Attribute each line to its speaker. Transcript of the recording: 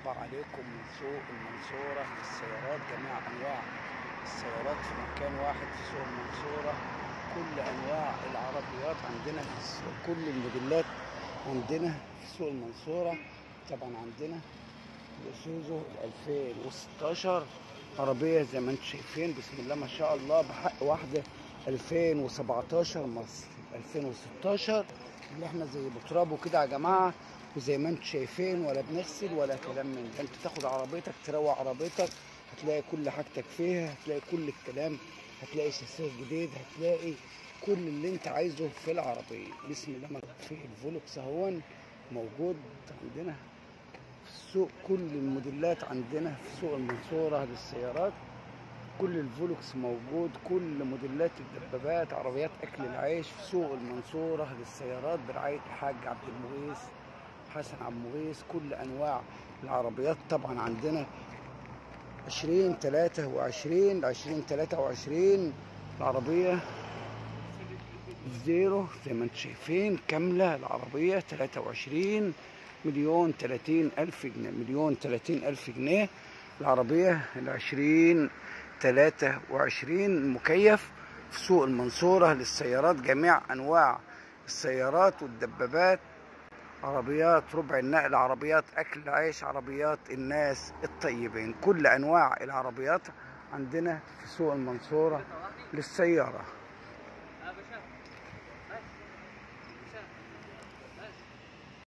Speaker 1: بنطبع عليكم من سوق المنصورة للسيارات جميع أنواع السيارات في مكان واحد في سوق المنصورة. كل أنواع العربيات عندنا في السوق، كل الموديلات عندنا في سوق المنصورة. طبعا عندنا الإيسوزو 2016 عربية زي ما انتم شايفين، بسم الله ما شاء الله، بحق واحدة 2017 مصر 2016 اللي احنا زي بترابه كده يا جماعة. وزي ما انتم شايفين ولا بنغسل ولا كلام من ده، انت تاخد عربيتك تروق عربيتك هتلاقي كل حاجتك فيها، هتلاقي كل الكلام، هتلاقي شاسيه جديد، هتلاقي كل اللي انت عايزه في العربية. بسم الله ما في الفولكس اهون موجود عندنا في السوق. كل الموديلات عندنا في سوق المنصورة للسيارات، كل الفولكس موجود، كل موديلات الدبابات، عربيات اكل العيش في سوق المنصورة للسيارات برعاية الحاج عبد المغيث حسن عبد المغيث. كل انواع العربيات طبعا عندنا 2023 2023 العربية زيرو زي ما انتم شايفين كاملة. العربية 23 مليون 30 ألف جنيه، مليون 30 ألف جنيه العربية 2023 مكيف في سوق المنصورة للسيارات جميع أنواع السيارات والدبابات، عربيات ربع النقل، عربيات أكل عيش، عربيات الناس الطيبين. كل أنواع العربيات عندنا في سوق المنصورة للسيارة.